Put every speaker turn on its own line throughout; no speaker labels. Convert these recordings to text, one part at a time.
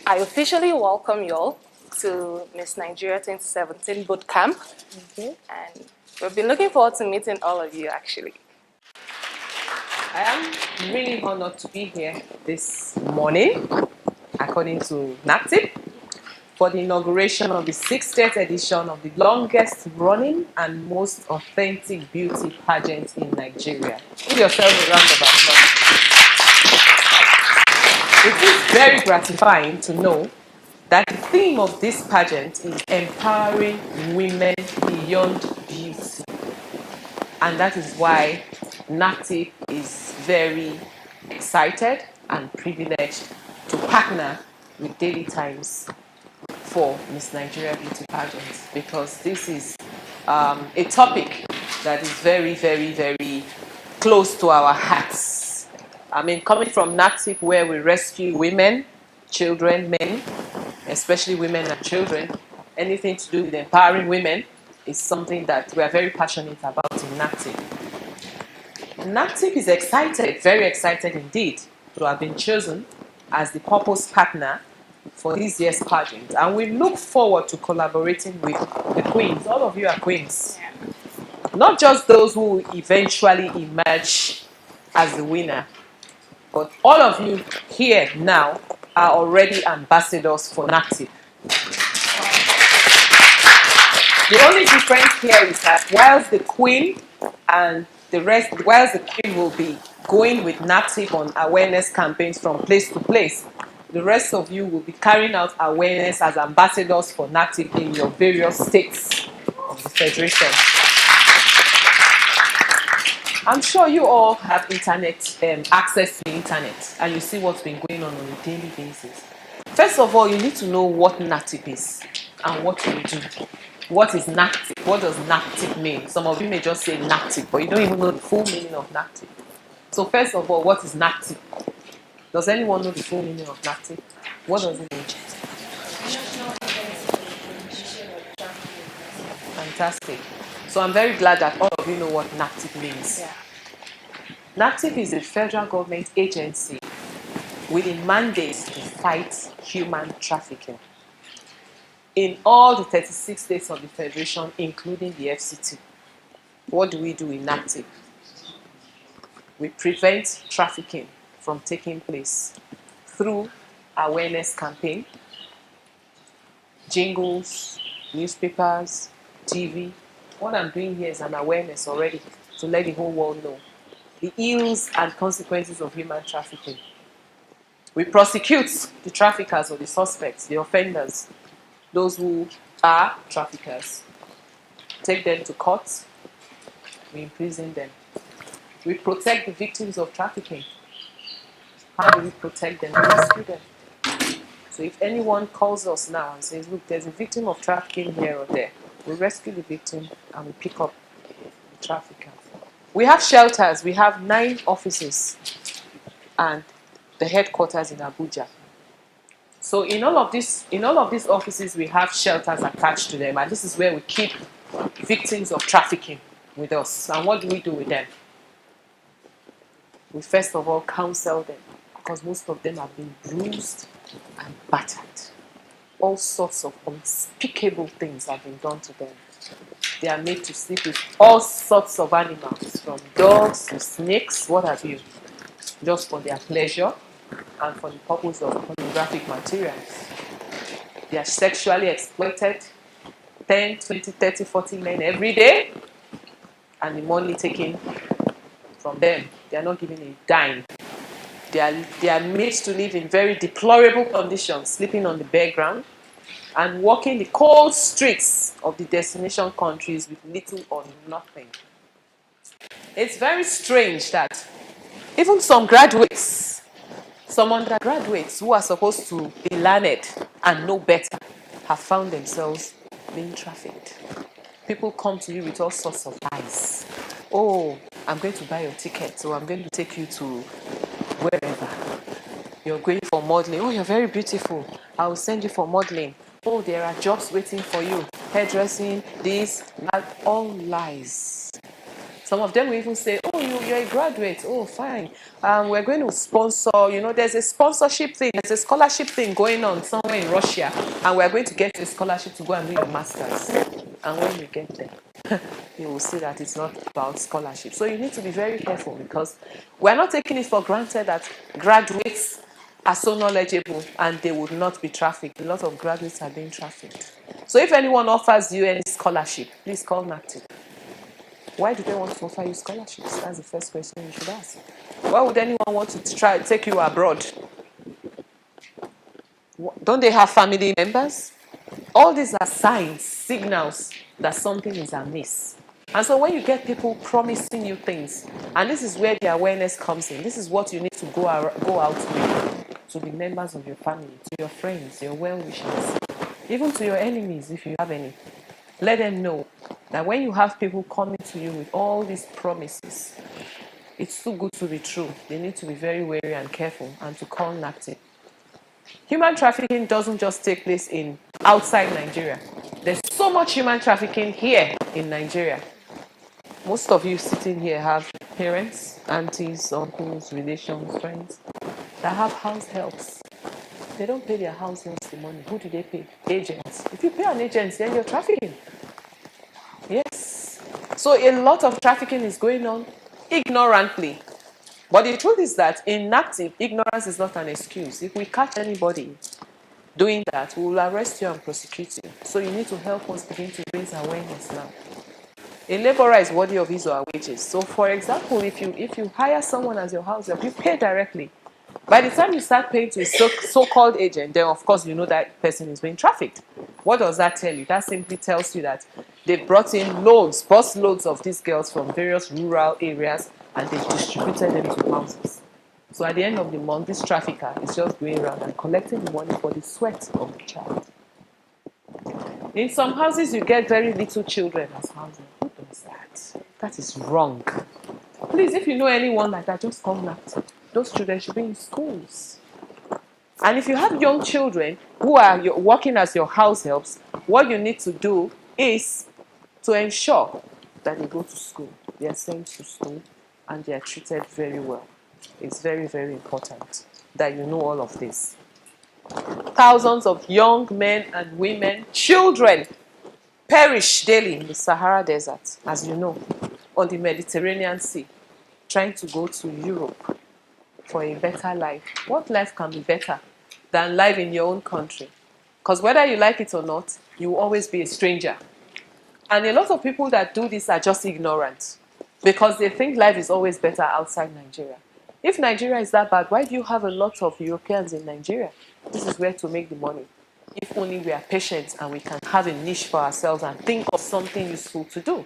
I officially welcome you all to Miss Nigeria 2017 Bootcamp. And we've been looking forward to meeting all of you, actually.
I am really honored to be here this morning, according to NAPTIP, for the inauguration of the 60th edition of the longest running and most authentic beauty pageant in Nigeria. Give yourself a round of applause. It is very gratifying to know that the theme of this pageant is empowering women beyond beauty. And that is why NAPTIP is very excited and privileged to partner with Daily Times for Miss Nigeria Beauty Pageant, because this is a topic that is very, very, very close to our hearts. I mean, coming from NAPTIP, where we rescue women, children, men, especially women and children, anything to do with empowering women is something that we are very passionate about in NAPTIP. NAPTIP is excited, very excited indeed, to have been chosen as the purpose partner for this year's pageant. And we look forward to collaborating with the queens. All of you are queens. Not just those who eventually emerge as the winner, but all of you here now are already ambassadors for NAPTIP. The only difference here is that whilst the queen will be going with NAPTIP on awareness campaigns from place to place, the rest of you will be carrying out awareness as ambassadors for NAPTIP in your various states of the Federation. I'm sure you all have internet, access to the internet, and you see what's been going on a daily basis. First of all, you need to know what NAPTIP is and what we do. What is NAPTIP? What does NAPTIP mean? Some of you may just say NAPTIP, but you don't even know the full meaning of NAPTIP. So first of all, what is NAPTIP? Does anyone know the full meaning of NAPTIP? What does it mean? Fantastic. So I'm very glad that all of you know what NAPTIP means.
Yeah.
NAPTIP is a federal government agency with a mandate to fight human trafficking in all the 36 states of the Federation, including the FCT. What do we do in NAPTIP? We prevent trafficking from taking place through awareness campaign, jingles, newspapers, TV. What I'm doing here is an awareness already to let the whole world know the ills and consequences of human trafficking. We prosecute the traffickers or the suspects, the offenders, those who are traffickers. Take them to court. We imprison them. We protect the victims of trafficking. How do we protect them? We rescue them. So if anyone calls us now and says, look, there's a victim of trafficking here or there, we rescue the victim and we pick up the trafficker. We have shelters. We have 9 offices and the headquarters in Abuja. So in all of these offices, we have shelters attached to them, and this is where we keep victims of trafficking with us. And what do we do with them? We first of all counsel them, because most of them have been bruised and battered. All sorts of unspeakable things have been done to them. They are made to sleep with all sorts of animals, from dogs to snakes, what have you, just for their pleasure and for the purpose of pornographic materials. They are sexually exploited, 10, 20, 30, 40 men every day, and the money taken from them. They are not given a dime. They are made to live in very deplorable conditions, sleeping on the bare ground and walking the cold streets of the destination countries with little or nothing. It's very strange that even some graduates, some undergraduates who are supposed to be learned and know better, have found themselves being trafficked. People come to you with all sorts of lies. Oh, I'm going to buy your ticket, so I'm going to take you to wherever. You're going for modeling. Oh, you're very beautiful. I will send you for modeling. Oh, there are jobs waiting for you. Hairdressing, this, that, all lies. Some of them will even say, oh, you're a graduate, oh, fine. We're going to sponsor, you know, there's a sponsorship thing, there's a scholarship thing going on somewhere in Russia, and we're going to get a scholarship to go and do your master's. And when you get there, you will see that it's not about scholarship. So you need to be very careful, because we're not taking it for granted that graduates are so knowledgeable and they would not be trafficked. A lot of graduates are being trafficked. So if anyone offers you any scholarship, please call NAPTIP. Why do they want to offer you scholarships? That's the first question you should ask. Why would anyone want to try to take you abroad? Don't they have family members? All these are signs, signals that something is amiss. And so when you get people promising you things, and this is where the awareness comes in, this is what you need to go out with to the members of your family, to your friends, your well-wishers, even to your enemies if you have any. Let them know that when you have people coming to you with all these promises, it's too good to be true. They need to be very wary and careful and to call NAPTIP. Human trafficking doesn't just take place in outside Nigeria. There's so much human trafficking here in Nigeria. Most of you sitting here have parents, aunties, uncles, relations, friends that have house helps. They don't pay their house helps the money. Who do they pay? Agents. If you pay an agent, then you're trafficking. Yes. So a lot of trafficking is going on ignorantly. But the truth is that in NAPTIP, ignorance is not an excuse. If we catch anybody doing that, we will arrest you and prosecute you. So you need to help us begin to raise awareness now. A laborer is worthy of his or her wages. So for example, if you hire someone as your house help, you pay directly. By the time you start paying to a so-called agent, then of course you know that person is being trafficked. What does that tell you? That simply tells you that they brought in loads, bus loads of these girls from various rural areas, and they distributed them to houses. So at the end of the month, this trafficker is just going around and collecting the money for the sweat of the child. In some houses, you get very little children as housing. Who does that? That is wrong. Please, if you know anyone like that, just call NAPTIP. Those children should be in schools. And if you have young children who are working as your house helps, what you need to do is to ensure that they go to school. They are sent to school and they are treated very well. It's very, very important that you know all of this. Thousands of young men and women, children, perish daily in the Sahara Desert, as you know, on the Mediterranean Sea, trying to go to Europe for a better life. What life can be better than life in your own country? Because whether you like it or not, you will always be a stranger. And a lot of people that do this are just ignorant because they think life is always better outside Nigeria. If Nigeria is that bad, why do you have a lot of Europeans in Nigeria? This is where to make the money. If only we are patient and we can have a niche for ourselves and think of something useful to do.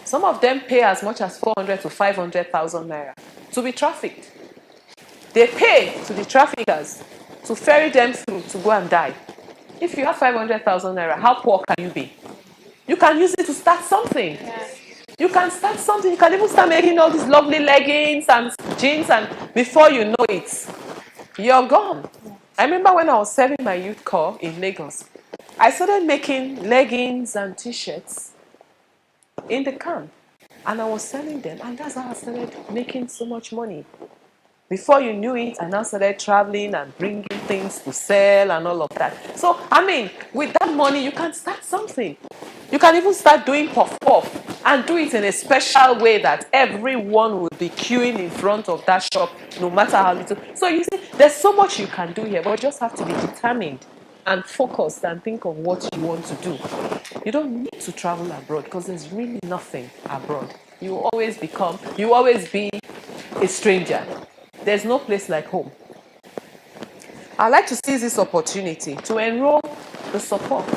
Some of them pay as much as 400 to 500,000 naira to be trafficked. They pay to the traffickers to ferry them through to go and die. If you have 500,000 naira, how poor can you be? You can use it to start something. Yeah. You can start something. You can even start making all these lovely leggings and jeans, and before you know it, you're gone. I remember when I was serving my youth corps in Lagos, I started making leggings and t-shirts in the camp, and I was selling them, and that's how I started making so much money. Before you knew it, I now started traveling and bringing things to sell and all of that. So, I mean, with that money, you can start something. You can even start doing puff-puff and do it in a special way that everyone will be queuing in front of that shop, no matter how little. So you see, there's so much you can do here, but you just have to be determined and focused and think of what you want to do. You don't need to travel abroad because there's really nothing abroad. You will always be a stranger. There's no place like home. I'd like to seize this opportunity to enroll the support,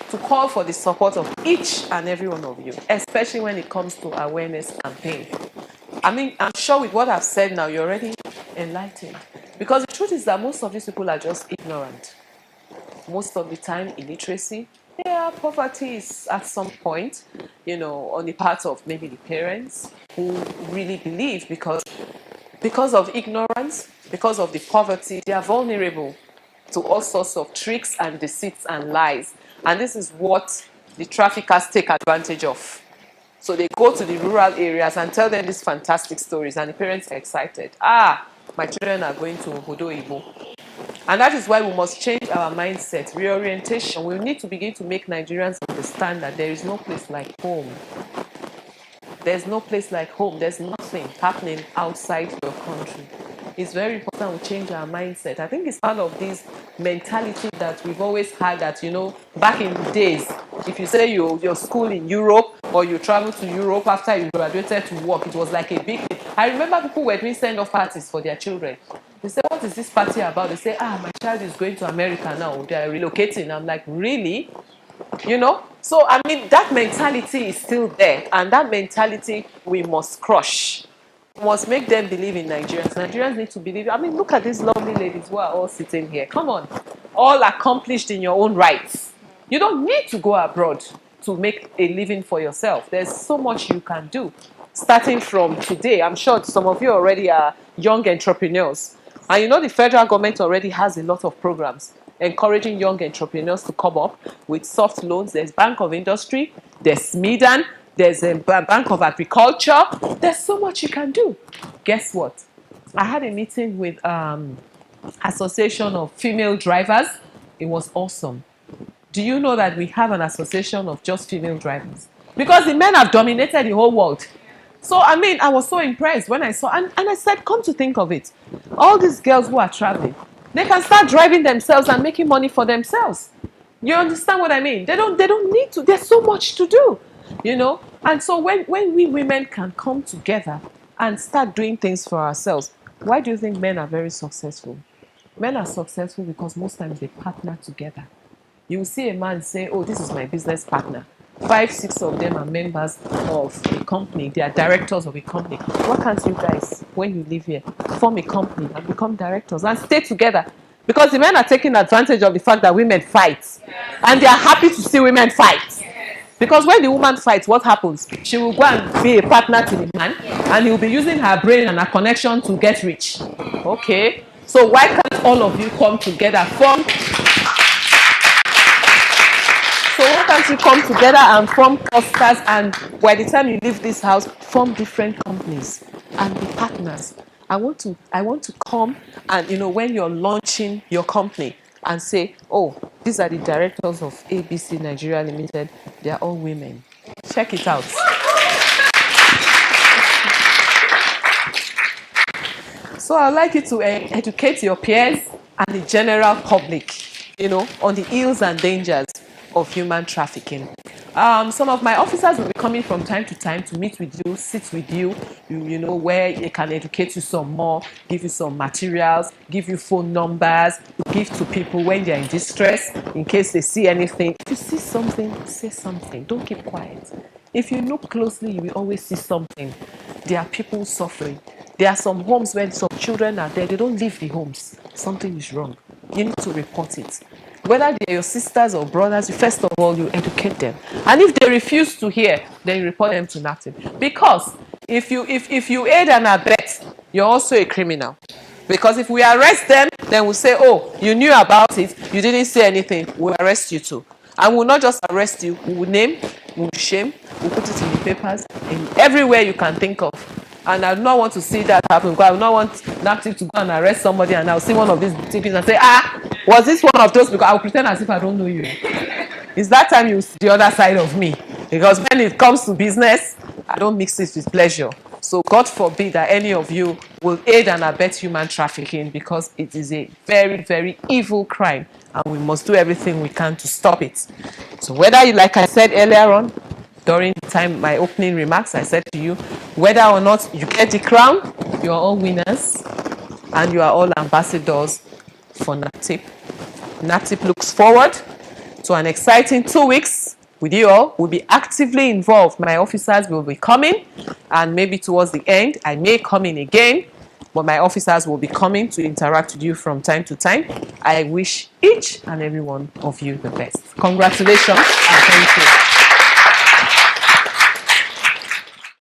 to call for the support of each and every one of you, especially when it comes to awareness campaign. I mean, I'm sure with what I've said now, you're already enlightened. Because the truth is that most of these people are just ignorant. Most of the time, illiteracy. Yeah, poverty is at some point, on the part of maybe the parents who really believe because of ignorance, because of the poverty, they are vulnerable to all sorts of tricks and deceits and lies. And this is what the traffickers take advantage of. So they go to the rural areas and tell them these fantastic stories, and the parents are excited. Ah, my children are going to Obodo Igbo. And that is why we must change our mindset, reorientation. We need to begin to make Nigerians understand that there is no place like home. There's no place like home. There's nothing happening outside your country. It's very important we change our mindset. I think it's part of this mentality that we've always had that, you know, back in the days, if you say your school in Europe or you travel to Europe after you graduated to work, it was like a big thing. I remember people were doing send-off parties for their children. They say, what is this party about? They say, my child is going to America now. They are relocating. I'm like, really? You know? So, I mean, that mentality is still there. And that mentality we must crush. We must make them believe in Nigerians. Nigerians need to believe. I mean, look at these lovely ladies who are all sitting here. Come on. All accomplished in your own rights. You don't need to go abroad to make a living for yourself. There's so much you can do. Starting from today, I'm sure some of you already are young entrepreneurs. And you know the federal government already has a lot of programs encouraging young entrepreneurs to come up with soft loans. There's Bank of Industry, there's Smedan, there's a Bank of Agriculture. There's so much you can do. Guess what? I had a meeting with Association of Female Drivers. It was awesome. Do you know that we have an association of just female drivers? Because the men have dominated the whole world. So, I mean, I was so impressed when I saw, and I said, come to think of it, all these girls who are traveling, they can start driving themselves and making money for themselves. You understand what I mean? They don't need to. There's so much to do, you know? And so when we women can come together and start doing things for ourselves, why do you think men are very successful? Men are successful because most times they partner together. You will see a man say, oh, this is my business partner. 5, 6 of them are members of a company. They are directors of a company. Why can't you guys, when you live here, form a company and become directors and stay together? Because the men are taking advantage of the fact that women fight. And they are happy to see women fight. Because when the woman fights, what happens? She will go and be a partner to the man, and he will be using her brain and her connection to get rich. Okay? So why can't all of you come together, form... So why can't you come together and form clusters, and by the time you leave this house, form different companies and be partners? I want to come and, you know, when you're launching your company and say, oh, these are the directors of ABC Nigeria Limited. They are all women. Check it out. So I'd like you to educate your peers and the general public, you know, on the ills and dangers of human trafficking. Some of my officers will be coming from time to time to meet with you, sit with you, you know, where they can educate you some more, give you some materials, give you phone numbers, give to people when they're in distress, in case they see anything. If you see something, say something. Don't keep quiet. If you look closely, you will always see something. There are people suffering. There are some homes where some children are there. They don't leave the homes. Something is wrong. You need to report it. Whether they're your sisters or brothers, first of all, you educate them. And if they refuse to hear, then you report them to NAPTIP. Because if you aid and abet, you're also a criminal. Because if we arrest them, then we'll say, oh, you knew about it, you didn't say anything, we'll arrest you too. And we'll not just arrest you, we will name, we'll shame, we'll put it in the papers, in everywhere you can think of. And I do not want to see that happen, because I do not want NAPTIP to go and arrest somebody and I'll see one of these TPs and say, was this one of those? Because I'll pretend as if I don't know you. It's that time you see the other side of me. Because when it comes to business, I don't mix it with pleasure. So God forbid that any of you will aid and abet human trafficking, because it is a very, very evil crime. And we must do everything we can to stop it. So whether you, like I said earlier on, during the time my opening remarks, I said to you, whether or not you get the crown, you are all winners and you are all ambassadors for NAPTIP. NAPTIP looks forward to an exciting 2 weeks with you all. We'll be actively involved. My officers will be coming, and maybe towards the end, I may come in again, but my officers will be coming to interact with you from time to time. I wish each and every one of you the best. Congratulations and thank you.